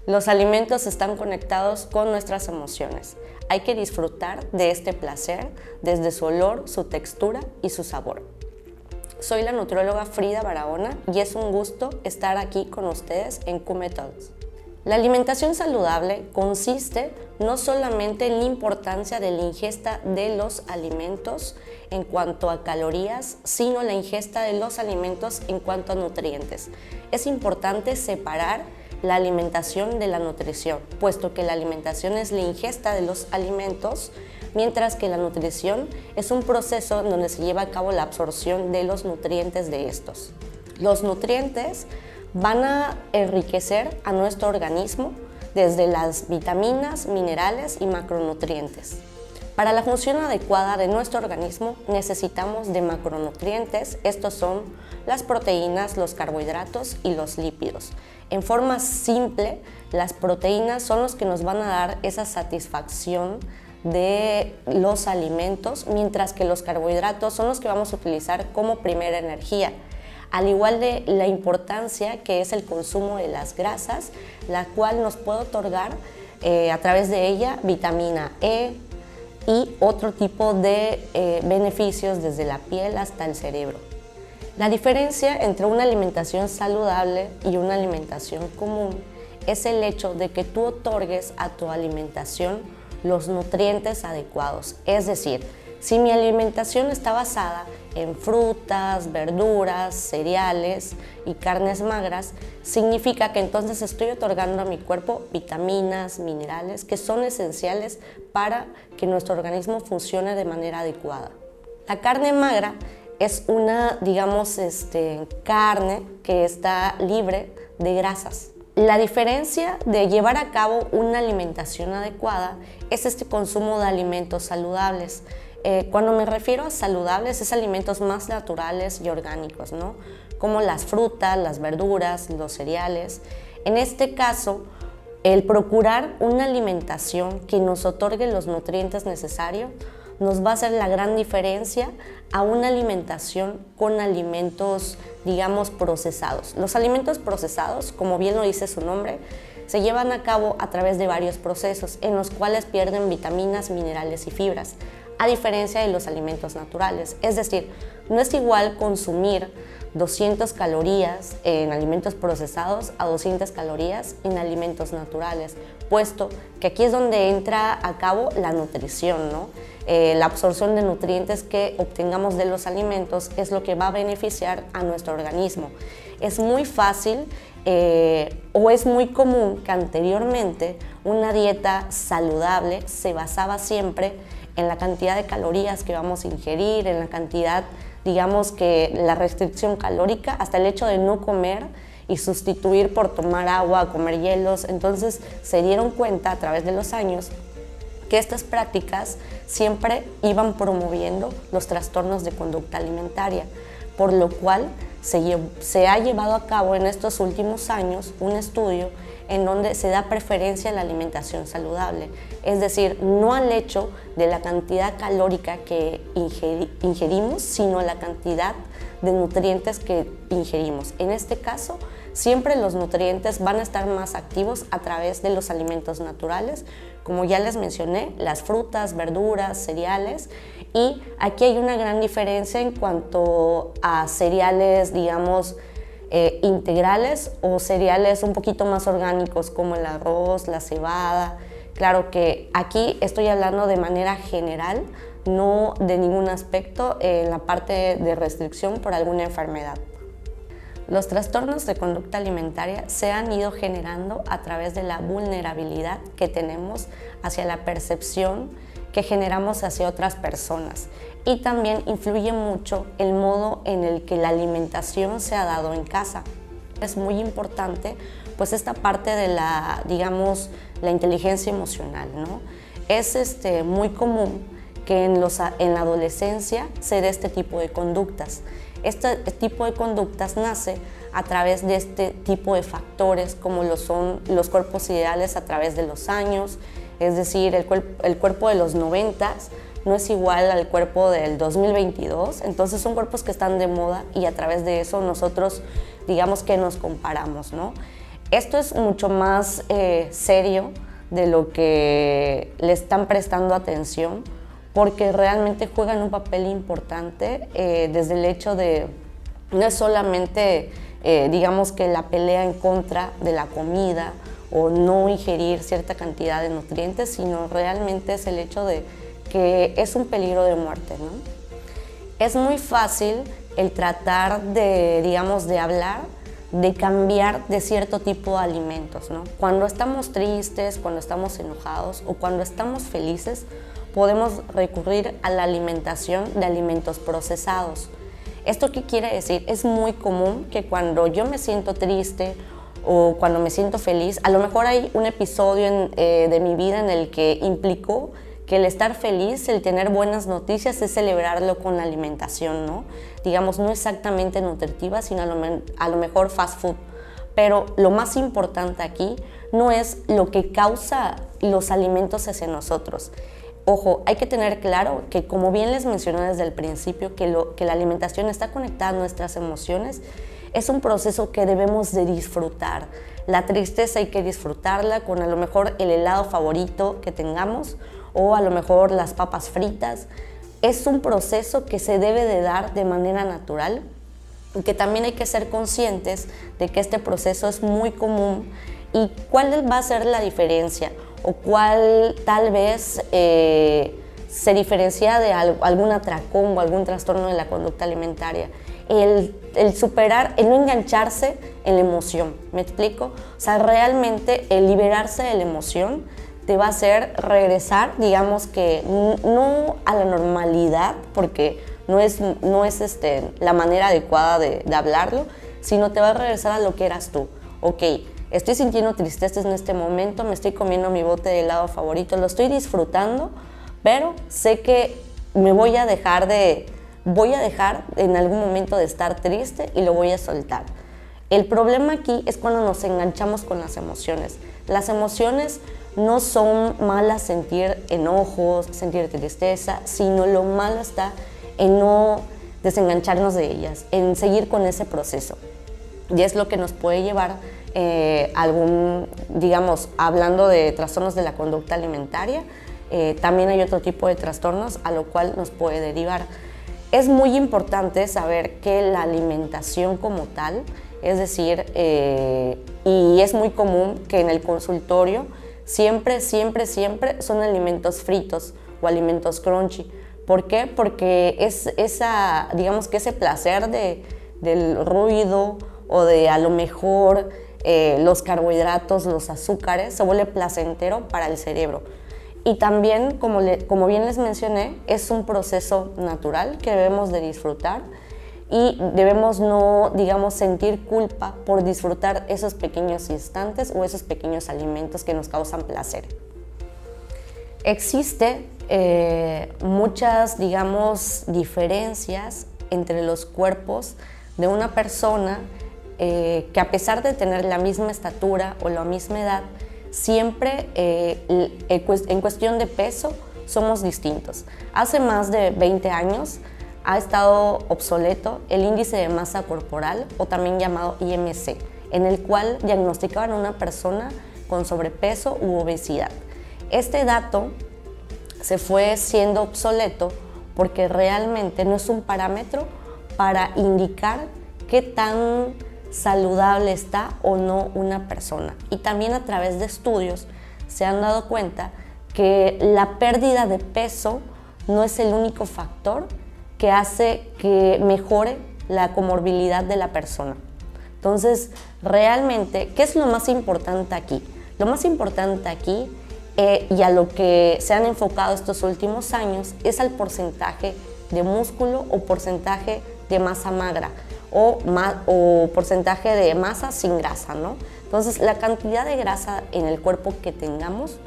Los alimentos están conectados con nuestras emociones. Hay que disfrutar de este placer desde su olor, su textura y su sabor. Soy la nutrióloga Frida Barahona y es un gusto estar aquí con ustedes en Q-Methods. La alimentación saludable consiste no solamente en la importancia de la ingesta de los alimentos en cuanto a calorías, sino la ingesta de los alimentos en cuanto a nutrientes. Es importante separar la alimentación de la nutrición, puesto que la alimentación es la ingesta de los alimentos, mientras que la nutrición es un proceso en donde se lleva a cabo la absorción de los nutrientes de estos. Los nutrientes van a enriquecer a nuestro organismo desde las vitaminas, minerales y macronutrientes. Para la función adecuada de nuestro organismo necesitamos de macronutrientes, estos son las proteínas, los carbohidratos y los lípidos. En forma simple, las proteínas son los que nos van a dar esa satisfacción de los alimentos, mientras que los carbohidratos son los que vamos a utilizar como primera energía. Al igual de la importancia que es el consumo de las grasas, la cual nos puede otorgar a través de ella vitamina E y otro tipo de beneficios desde la piel hasta el cerebro. La diferencia entre una alimentación saludable y una alimentación común es el hecho de que tú otorgues a tu alimentación los nutrientes adecuados, es decir, si mi alimentación está basada en frutas, verduras, cereales y carnes magras, significa que entonces estoy otorgando a mi cuerpo vitaminas, minerales que son esenciales para que nuestro organismo funcione de manera adecuada. La carne magra es una, carne que está libre de grasas. La diferencia de llevar a cabo una alimentación adecuada es este consumo de alimentos saludables. Cuando me refiero a saludables, es alimentos más naturales y orgánicos, ¿no? Como las frutas, las verduras, los cereales. En este caso, el procurar una alimentación que nos otorgue los nutrientes necesarios nos va a hacer la gran diferencia a una alimentación con alimentos, procesados. Los alimentos procesados, como bien lo dice su nombre, se llevan a cabo a través de varios procesos en los cuales pierden vitaminas, minerales y fibras, a diferencia de los alimentos naturales. Es decir, no es igual consumir 200 calorías en alimentos procesados a 200 calorías en alimentos naturales, puesto que aquí es donde entra a cabo la nutrición, ¿no? La absorción de nutrientes que obtengamos de los alimentos es lo que va a beneficiar a nuestro organismo. Es muy fácil o es muy común que anteriormente una dieta saludable se basaba siempre en la cantidad de calorías que vamos a ingerir, en la cantidad, que la restricción calórica, hasta el hecho de no comer y sustituir por tomar agua, comer hielos. Entonces se dieron cuenta a través de los años que estas prácticas siempre iban promoviendo los trastornos de conducta alimentaria, por lo cual se ha llevado a cabo en estos últimos años un estudio en donde se da preferencia a la alimentación saludable, es decir, no al hecho de la cantidad calórica que ingerimos, sino la cantidad de nutrientes que ingerimos. En este caso, siempre los nutrientes van a estar más activos a través de los alimentos naturales, como ya les mencioné, las frutas, verduras, cereales, y aquí hay una gran diferencia en cuanto a cereales, integrales o cereales un poquito más orgánicos como el arroz, la cebada. Claro que aquí estoy hablando de manera general, no de ningún aspecto en la parte de restricción por alguna enfermedad. Los trastornos de conducta alimentaria se han ido generando a través de la vulnerabilidad que tenemos hacia la percepción que generamos hacia otras personas, y también influye mucho el modo en el que la alimentación se ha dado en casa. Es muy importante pues esta parte de la inteligencia emocional, ¿no? Es muy común que en la adolescencia se dé este tipo de conductas. Este tipo de conductas nace a través de este tipo de factores como lo son los cuerpos ideales a través de los años, es decir, el cuerpo de los 90s no es igual al cuerpo del 2022, entonces son cuerpos que están de moda y a través de eso nosotros que nos comparamos, ¿no? Esto es mucho más serio de lo que le están prestando atención, porque realmente juegan un papel importante desde el hecho de no es solamente digamos que la pelea en contra de la comida o no ingerir cierta cantidad de nutrientes, sino realmente es el hecho de que es un peligro de muerte, ¿no? Es muy fácil el tratar de, digamos, de hablar, de cambiar de cierto tipo de alimentos, ¿no? Cuando estamos tristes, cuando estamos enojados o cuando estamos felices, podemos recurrir a la alimentación de alimentos procesados. ¿Esto qué quiere decir? Es muy común que cuando yo me siento triste o cuando me siento feliz, a lo mejor hay un episodio de mi vida en el que implicó que el estar feliz, el tener buenas noticias es celebrarlo con la alimentación, ¿no? Digamos, no exactamente nutritiva, sino a lo mejor fast food. Pero lo más importante aquí no es lo que causa los alimentos hacia nosotros. Ojo, hay que tener claro que, como bien les mencioné desde el principio, que la alimentación está conectada a nuestras emociones. Es un proceso que debemos de disfrutar. La tristeza hay que disfrutarla con a lo mejor el helado favorito que tengamos o a lo mejor las papas fritas. Es un proceso que se debe de dar de manera natural y que también hay que ser conscientes de que este proceso es muy común y cuál va a ser la diferencia o cuál tal vez se diferencia de algún atracón o algún trastorno de la conducta alimentaria. El superar, el no engancharse en la emoción, ¿me explico? O sea, realmente el liberarse de la emoción te va a hacer regresar, digamos que no a la normalidad, porque no es la manera adecuada de hablarlo, sino te va a regresar a lo que eras tú. Ok, estoy sintiendo tristeza en este momento, me estoy comiendo mi bote de helado favorito, lo estoy disfrutando, pero sé que me voy a dejar en algún momento de estar triste y lo voy a soltar. El problema aquí es cuando nos enganchamos con las emociones. Las emociones no son malas sentir enojos, sentir tristeza, sino lo malo está en no desengancharnos de ellas, en seguir con ese proceso. Y es lo que nos puede llevar digamos, hablando de trastornos de la conducta alimentaria, también hay otro tipo de trastornos a lo cual nos puede derivar. Es muy importante saber que la alimentación como tal, es decir, y es muy común que en el consultorio siempre son alimentos fritos o alimentos crunchy. ¿Por qué? Porque es digamos que ese placer del ruido o de a lo mejor los carbohidratos, los azúcares, se vuelve placentero para el cerebro. Y también, como bien les mencioné, es un proceso natural que debemos de disfrutar y debemos no, digamos, sentir culpa por disfrutar esos pequeños instantes o esos pequeños alimentos que nos causan placer. Existe muchas, digamos, diferencias entre los cuerpos de una persona que, a pesar de tener la misma estatura o la misma edad, siempre en cuestión de peso somos distintos. Hace más de 20 años ha estado obsoleto el índice de masa corporal, o también llamado IMC, en el cual diagnosticaban a una persona con sobrepeso u obesidad. Este dato se fue siendo obsoleto porque realmente no es un parámetro para indicar qué tan saludable está o no una persona. Y también a través de estudios se han dado cuenta que la pérdida de peso no es el único factor que hace que mejore la comorbilidad de la persona. Entonces, realmente, ¿qué es lo más importante aquí? Lo más importante aquí y a lo que se han enfocado estos últimos años es al porcentaje de músculo o porcentaje de masa magra o porcentaje de masa sin grasa, ¿no? Entonces, la cantidad de grasa en el cuerpo que tengamos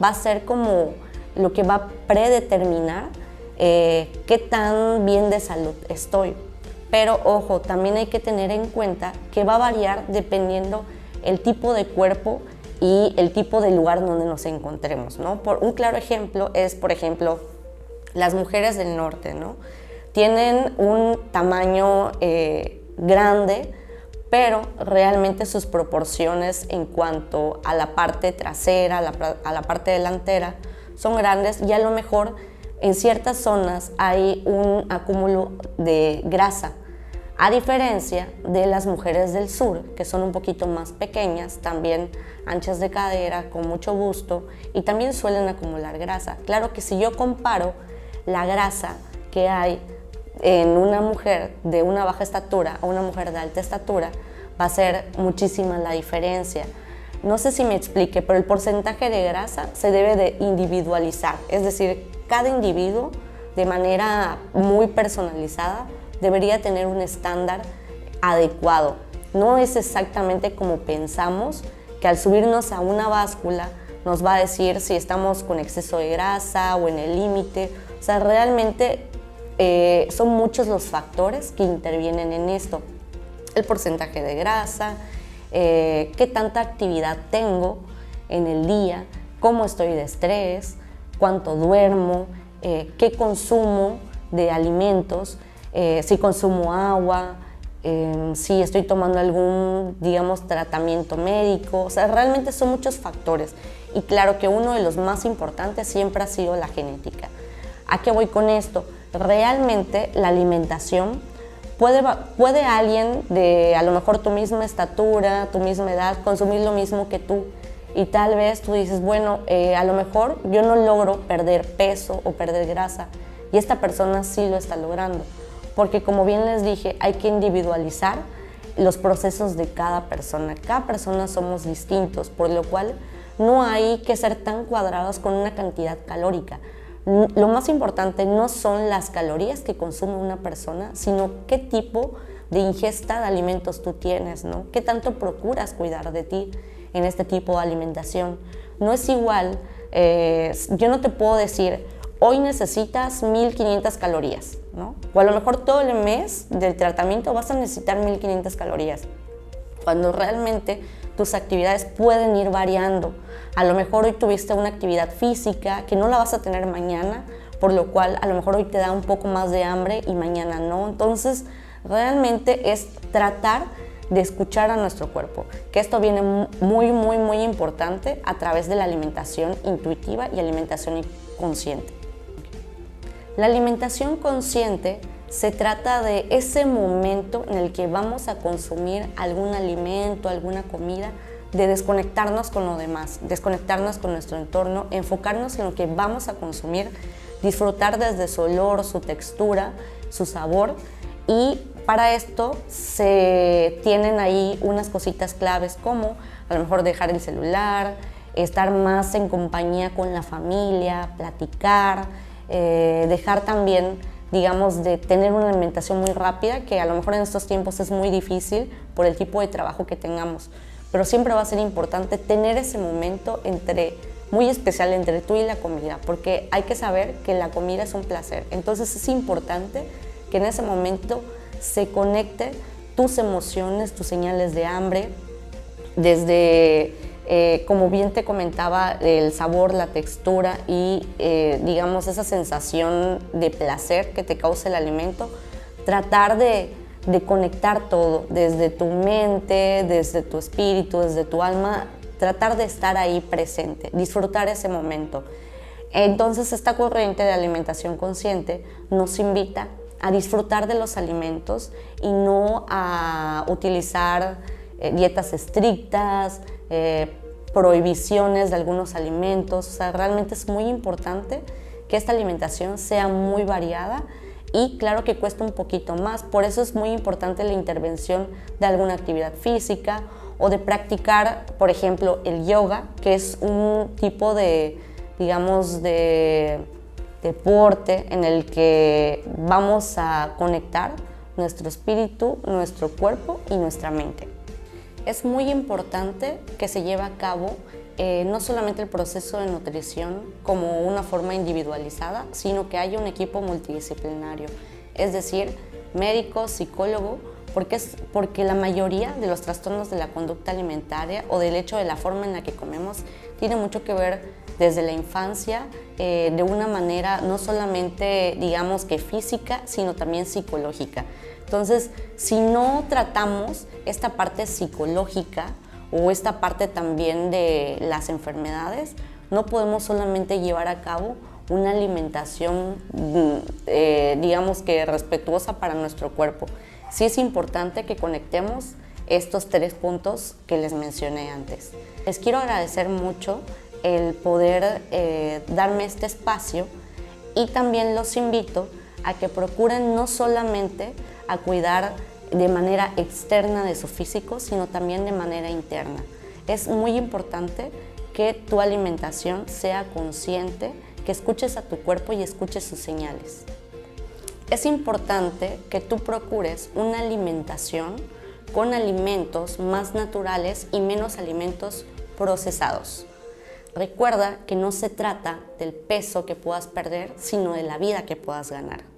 va a ser como lo que va a predeterminar qué tan bien de salud estoy. Pero ojo, también hay que tener en cuenta que va a variar dependiendo el tipo de cuerpo y el tipo de lugar donde nos encontremos, ¿no? Un claro ejemplo es, por ejemplo, las mujeres del norte, ¿no? Tienen un tamaño grande, pero realmente sus proporciones en cuanto a la parte trasera, a la parte delantera, son grandes y a lo mejor en ciertas zonas hay un acúmulo de grasa, a diferencia de las mujeres del sur, que son un poquito más pequeñas, también anchas de cadera, con mucho busto y también suelen acumular grasa. Claro que si yo comparo la grasa que hay en una mujer de una baja estatura a una mujer de alta estatura, va a ser muchísima la diferencia. No sé si me explique, pero el porcentaje de grasa se debe de individualizar, es decir, cada individuo de manera muy personalizada debería tener un estándar adecuado. No es exactamente como pensamos, que al subirnos a una báscula nos va a decir si estamos con exceso de grasa o en el límite. O sea, realmente son muchos los factores que intervienen en esto. El porcentaje de grasa, qué tanta actividad tengo en el día, cómo estoy de estrés, cuánto duermo, qué consumo de alimentos, si consumo agua, si estoy tomando algún, digamos, tratamiento médico. O sea, realmente son muchos factores. Y claro que uno de los más importantes siempre ha sido la genética. ¿A qué voy con esto? Realmente la alimentación puede alguien de a lo mejor tu misma estatura, tu misma edad, consumir lo mismo que tú. Y tal vez tú dices, bueno, a lo mejor yo no logro perder peso o perder grasa y esta persona sí lo está logrando. Porque como bien les dije, hay que individualizar los procesos de cada persona. Cada persona somos distintos, por lo cual no hay que ser tan cuadrados con una cantidad calórica. Lo más importante no son las calorías que consume una persona, sino qué tipo de ingesta de alimentos tú tienes, ¿no? ¿Qué tanto procuras cuidar de ti en este tipo de alimentación? No es igual, yo no te puedo decir, hoy necesitas 1500 calorías, ¿no? O a lo mejor todo el mes del tratamiento vas a necesitar 1500 calorías, cuando realmente tus actividades pueden ir variando. A lo mejor hoy tuviste una actividad física que no la vas a tener mañana, por lo cual a lo mejor hoy te da un poco más de hambre y mañana no. Entonces, realmente es tratar de escuchar a nuestro cuerpo, que esto viene muy importante a través de la alimentación intuitiva y alimentación consciente. La alimentación consciente se trata de ese momento en el que vamos a consumir algún alimento, alguna comida, de desconectarnos con lo demás, desconectarnos con nuestro entorno, enfocarnos en lo que vamos a consumir, disfrutar desde su olor, su textura, su sabor, y para esto se tienen ahí unas cositas claves como a lo mejor dejar el celular, estar más en compañía con la familia, platicar, dejar también, digamos, de tener una alimentación muy rápida, que a lo mejor en estos tiempos es muy difícil por el tipo de trabajo que tengamos, pero siempre va a ser importante tener ese momento muy especial entre tú y la comida, porque hay que saber que la comida es un placer. Entonces es importante que en ese momento se conecte tus emociones, tus señales de hambre, desde, como bien te comentaba, el sabor, la textura y, digamos, esa sensación de placer que te causa el alimento, tratar de conectar todo, desde tu mente, desde tu espíritu, desde tu alma, tratar de estar ahí presente, disfrutar ese momento. Entonces, esta corriente de alimentación consciente nos invita a disfrutar de los alimentos y no a utilizar dietas estrictas, prohibiciones de algunos alimentos. O sea, realmente es muy importante que esta alimentación sea muy variada y claro que cuesta un poquito más. Por eso es muy importante la intervención de alguna actividad física o de practicar, por ejemplo, el yoga, que es un tipo de, digamos, de deporte en el que vamos a conectar nuestro espíritu, nuestro cuerpo y nuestra mente. Es muy importante que se lleve a cabo no solamente el proceso de nutrición como una forma individualizada, sino que haya un equipo multidisciplinario, es decir, médico, psicólogo, porque la mayoría de los trastornos de la conducta alimentaria o del hecho de la forma en la que comemos tiene mucho que ver desde la infancia de una manera no solamente digamos que física, sino también psicológica. Entonces, si no tratamos esta parte psicológica o esta parte también de las enfermedades, no podemos solamente llevar a cabo una alimentación, digamos que respetuosa para nuestro cuerpo. Sí es importante que conectemos estos 3 puntos que les mencioné antes. Les quiero agradecer mucho el poder darme este espacio y también los invito a que procuren no solamente a cuidar de manera externa de su físico, sino también de manera interna. Es muy importante que tu alimentación sea consciente, que escuches a tu cuerpo y escuches sus señales. Es importante que tú procures una alimentación con alimentos más naturales y menos alimentos procesados. Recuerda que no se trata del peso que puedas perder, sino de la vida que puedas ganar.